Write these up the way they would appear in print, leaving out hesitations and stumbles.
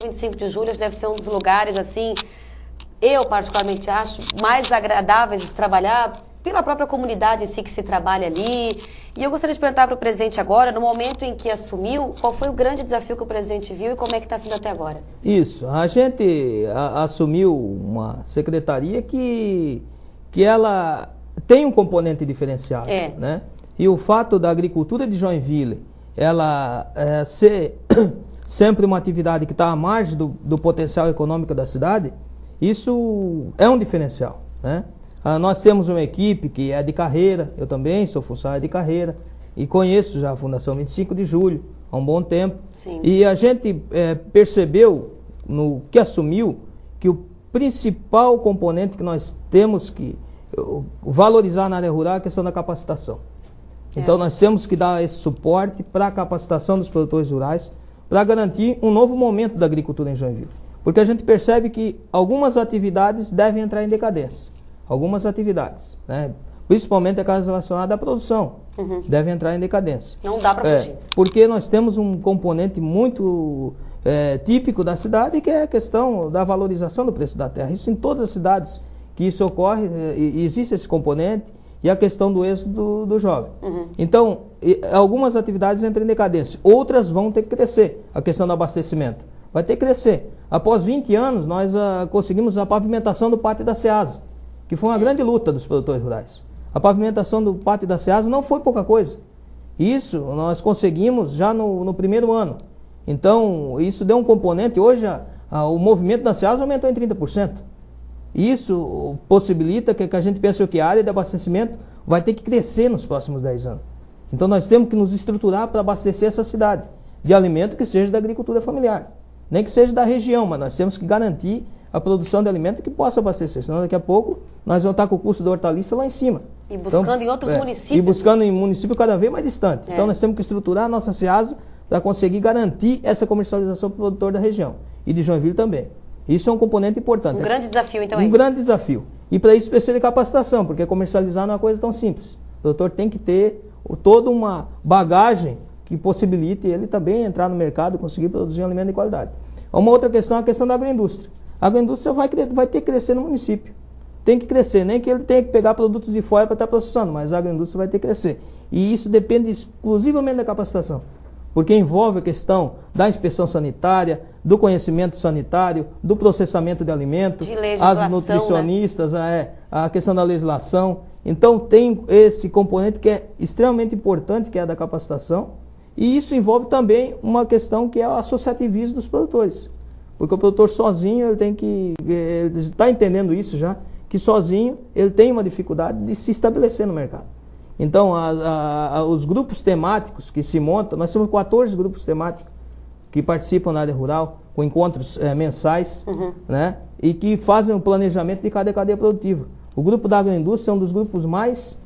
25 de julho deve ser um dos lugares, assim, eu particularmente acho, mais agradáveis de se trabalhar pela própria comunidade em si que se trabalha ali. E eu gostaria de perguntar para o presidente agora, no momento em que assumiu, qual foi o grande desafio que o presidente viu e como é que está sendo até agora? Isso, a gente assumiu uma secretaria que ela tem um componente diferenciado, né? E o fato da agricultura de Joinville, ela ser sempre uma atividade que está à margem do potencial econômico da cidade, isso é um diferencial, né? Nós temos uma equipe que é de carreira, eu também sou funcionário de carreira e conheço já a Fundação 25 de Julho há um bom tempo. Sim. E a gente percebeu, no que assumiu, que o principal componente que nós temos que valorizar na área rural é a questão da capacitação. Então nós temos que dar esse suporte para a capacitação dos produtores rurais, para garantir um novo momento da agricultura em Joinville. Porque a gente percebe que algumas atividades devem entrar em decadência. Algumas atividades, né? Principalmente aquelas relacionadas à produção, devem entrar em decadência. Não dá para fugir. Porque nós temos um componente muito típico da cidade, que é a questão da valorização do preço da terra. Isso em todas as cidades que isso ocorre, existe esse componente, e a questão do êxodo do jovem. Então, algumas atividades entram em decadência, outras vão ter que crescer. A questão do abastecimento vai ter que crescer. Após 20 anos, nós conseguimos a pavimentação do Pátio da Ceasa, que foi uma grande luta dos produtores rurais. A pavimentação do Pátio da Ceasa não foi pouca coisa. Isso nós conseguimos já no primeiro ano. Então, isso deu um componente. Hoje, o movimento da Ceasa aumentou em 30%. Isso possibilita que a gente pense que a área de abastecimento vai ter que crescer nos próximos 10 anos. Então nós temos que nos estruturar para abastecer essa cidade de alimento que seja da agricultura familiar. Nem que seja da região, mas nós temos que garantir a produção de alimento que possa abastecer. Senão daqui a pouco nós vamos estar com o custo da hortaliça lá em cima. E buscando em outros municípios. E buscando em município cada vez mais distante. Então nós temos que estruturar a nossa Ceasa para conseguir garantir essa comercialização para o produtor da região. E de Joinville também. Isso é um componente importante. Um grande desafio, então, Um grande desafio. E para isso precisa de capacitação, porque comercializar não é uma coisa tão simples. O produtor tem que ter toda uma bagagem que possibilite ele também entrar no mercado e conseguir produzir um alimento de qualidade. Uma outra questão é a questão da agroindústria. A agroindústria vai ter que crescer no município. Tem que crescer, nem que ele tenha que pegar produtos de fora para estar processando, mas a agroindústria vai ter que crescer. E isso depende exclusivamente da capacitação. Porque envolve a questão da inspeção sanitária, do conhecimento sanitário, do processamento de alimentos, as nutricionistas, né? A questão da legislação. Então tem esse componente que é extremamente importante, que é a da capacitação, e isso envolve também uma questão que é o associativismo dos produtores. Porque o produtor sozinho, ele está entendendo isso já, que sozinho ele tem uma dificuldade de se estabelecer no mercado. Então, os grupos temáticos que se montam, nós temos 14 grupos temáticos que participam na área rural, com encontros mensais, né, e que fazem o planejamento de cada cadeia produtiva. O grupo da agroindústria é um dos grupos mais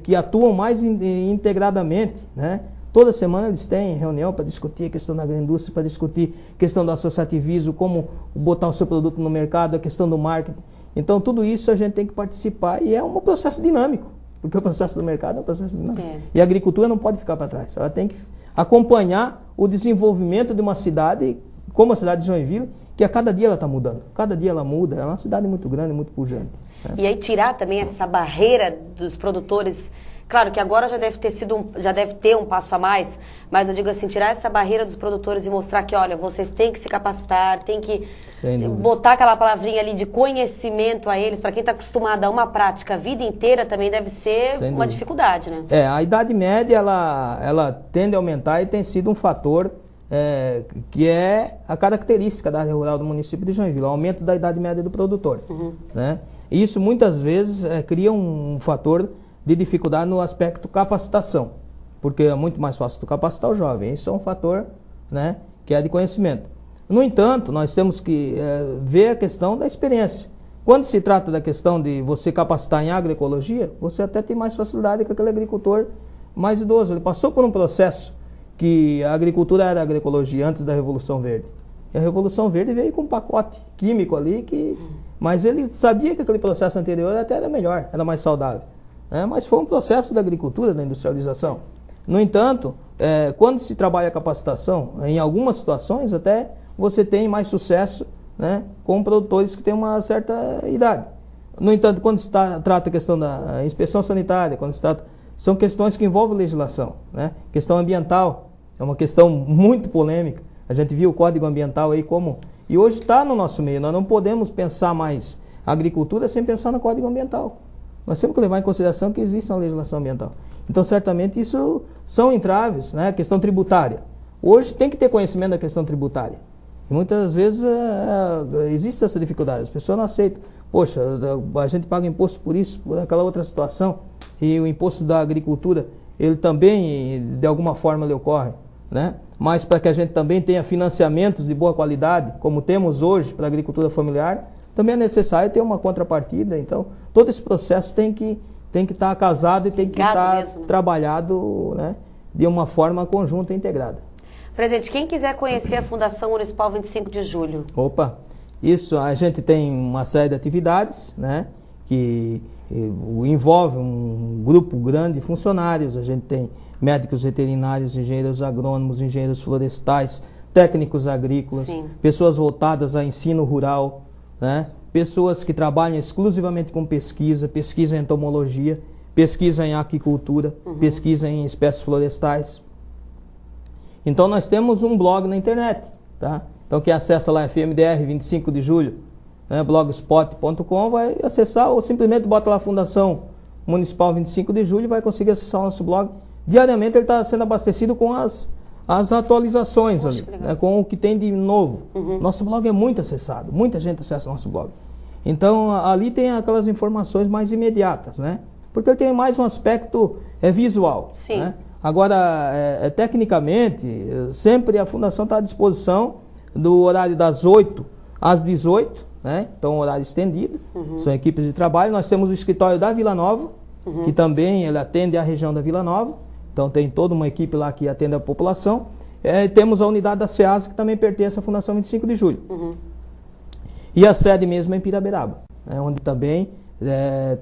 que atuam mais integradamente, né? Toda semana eles têm reunião para discutir a questão da agroindústria, para discutir a questão do associativismo, como botar o seu produto no mercado, a questão do marketing. Então, tudo isso a gente tem que participar e é um processo dinâmico. Porque o processo do mercado é um processo dinâmico. E a agricultura não pode ficar para trás. Ela tem que acompanhar o desenvolvimento de uma cidade, como a cidade de Joinville, que a cada dia ela está mudando. Cada dia ela muda. É uma cidade muito grande, muito pujante. E aí tirar também essa barreira dos produtores. Claro que agora já deve ter um passo a mais, mas eu digo assim, tirar essa barreira dos produtores e mostrar que, olha, vocês têm que se capacitar, têm que botar aquela palavrinha ali de conhecimento a eles, para quem está acostumado a uma prática a vida inteira também deve ser uma dificuldade, né? A idade média, ela tende a aumentar e tem sido um fator que é a característica da área rural do município de Joinville, o aumento da idade média do produtor, né? E isso muitas vezes cria um fator de dificuldade no aspecto capacitação, porque é muito mais fácil tu capacitar o jovem. Isso é um fator, né, que é de conhecimento. No entanto, nós temos que ver a questão da experiência. Quando se trata da questão de você capacitar em agroecologia, você até tem mais facilidade que aquele agricultor mais idoso. Ele passou por um processo que a agricultura era agroecologia antes da Revolução Verde. E a Revolução Verde veio com um pacote químico ali, mas ele sabia que aquele processo anterior até era melhor, era mais saudável. Mas foi um processo da agricultura, da industrialização. No entanto, quando se trabalha a capacitação, em algumas situações até você tem mais sucesso, né, com produtores que têm uma certa idade. No entanto, quando se trata a questão da inspeção sanitária, quando se trata, são questões que envolvem legislação, né? Questão ambiental é uma questão muito polêmica. A gente viu o Código Ambiental aí como... E hoje está no nosso meio, nós não podemos pensar mais a agricultura sem pensar no Código Ambiental. Nós temos que levar em consideração que existe uma legislação ambiental. Então, certamente, isso são entraves, né? A questão tributária. Hoje tem que ter conhecimento da questão tributária. E muitas vezes existe essa dificuldade, as pessoas não aceitam. Poxa, a gente paga imposto por isso, por aquela outra situação, e o imposto da agricultura, ele também, de alguma forma, ele ocorre, né? Mas para que a gente também tenha financiamentos de boa qualidade, como temos hoje para a agricultura familiar, também é necessário ter uma contrapartida. Então, todo esse processo tem que estar casado e tem que estar trabalhado, né, de uma forma conjunta e integrada. Presidente, quem quiser conhecer a Fundação Municipal 25 de Julho? Opa, isso, a gente tem uma série de atividades, né, que envolve um grupo grande de funcionários. A gente tem médicos veterinários, engenheiros agrônomos, engenheiros florestais, técnicos agrícolas, sim, pessoas voltadas a ensino rural, né, pessoas que trabalham exclusivamente com pesquisa em entomologia, pesquisa em aquicultura, pesquisa em espécies florestais. Então nós temos um blog na internet, tá? Então quem acessa lá FMDR 25 de Julho, né, blogspot.com, vai acessar ou simplesmente bota lá Fundação Municipal 25 de Julho e vai conseguir acessar o nosso blog. Diariamente ele está sendo abastecido com as atualizações ali, né, com o que tem de novo. Nosso blog é muito acessado, muita gente acessa o nosso blog. Então ali tem aquelas informações mais imediatas, né? Porque ele tem mais um aspecto visual. Sim. Né? Agora, tecnicamente, sempre a Fundação está à disposição do horário das 8 às 18, né? Então horário estendido, são equipes de trabalho. Nós temos o escritório da Vila Nova, que também ele atende a região da Vila Nova. Então tem toda uma equipe lá que atende a população. Temos a unidade da SEASA, que também pertence à Fundação 25 de Julho. E a sede mesmo é em Piraberaba, né, onde também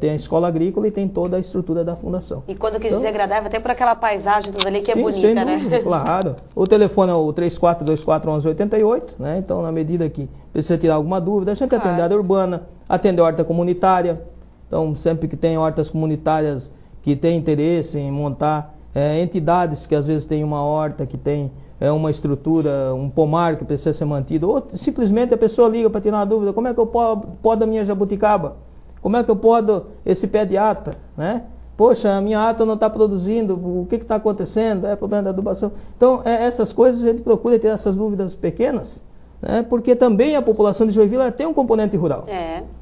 tem a escola agrícola e tem toda a estrutura da fundação. E quando eu quis dizer agradável, até por aquela paisagem toda ali que sim, é bonita, né? Claro. O telefone é o 34241188, né? Então, na medida que precisa tirar alguma dúvida, a gente atende a área urbana, atende a horta comunitária. Então, sempre que tem hortas comunitárias que têm interesse em montar, entidades que às vezes têm uma horta, que tem uma estrutura, um pomar que precisa ser mantido, ou simplesmente a pessoa liga para tirar uma dúvida: como é que eu podo a minha jabuticaba? Como é que eu podo esse pé de ata, né? Poxa, a minha ata não está produzindo, o que está acontecendo? É problema da adubação. Então, essas coisas a gente procura ter essas dúvidas pequenas, né? Porque também a população de Joinville tem um componente rural.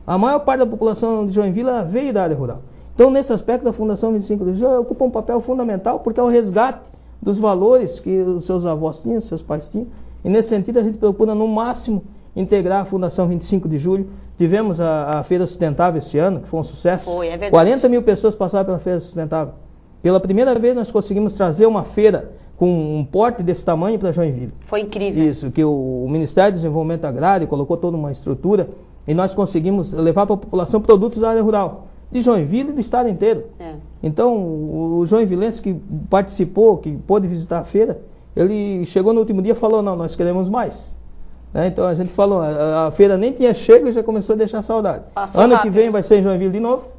A maior parte da população de Joinville veio da área rural. Então, nesse aspecto, a Fundação 25 de Julho ocupa um papel fundamental, porque é o resgate dos valores que os seus avós tinham, seus pais tinham. E nesse sentido, a gente procura, no máximo, integrar a Fundação 25 de Julho. Tivemos a Feira Sustentável esse ano, que foi um sucesso. Foi, é verdade. 40 mil pessoas passaram pela Feira Sustentável. Pela primeira vez nós conseguimos trazer uma feira com um porte desse tamanho para Joinville. Foi incrível. Isso, que o Ministério do Desenvolvimento Agrário colocou toda uma estrutura e nós conseguimos levar para a população produtos da área rural, de Joinville e do estado inteiro. Então, o joinvilense que participou, que pôde visitar a feira, ele chegou no último dia e falou: não, nós queremos mais. Então a gente falou, a feira nem tinha chego e já começou a deixar saudade. Passou ano rápido. Que vem vai ser em Joinville de novo.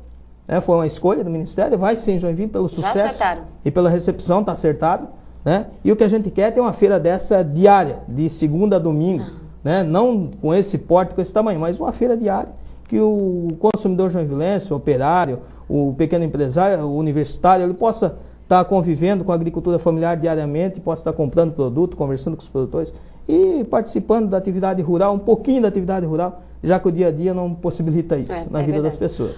Foi uma escolha do Ministério, vai ser em Joinville pelo sucesso e pela recepção, está acertado. Né? E o que a gente quer é ter uma feira dessa diária, de segunda a domingo. Né? Não com esse porte, com esse tamanho, mas uma feira diária, que o consumidor joinvilense, o operário, o pequeno empresário, o universitário, ele possa estar convivendo com a agricultura familiar diariamente, possa estar comprando produto, conversando com os produtores e participando da atividade rural, um pouquinho da atividade rural, já que o dia a dia não possibilita isso na vida das pessoas.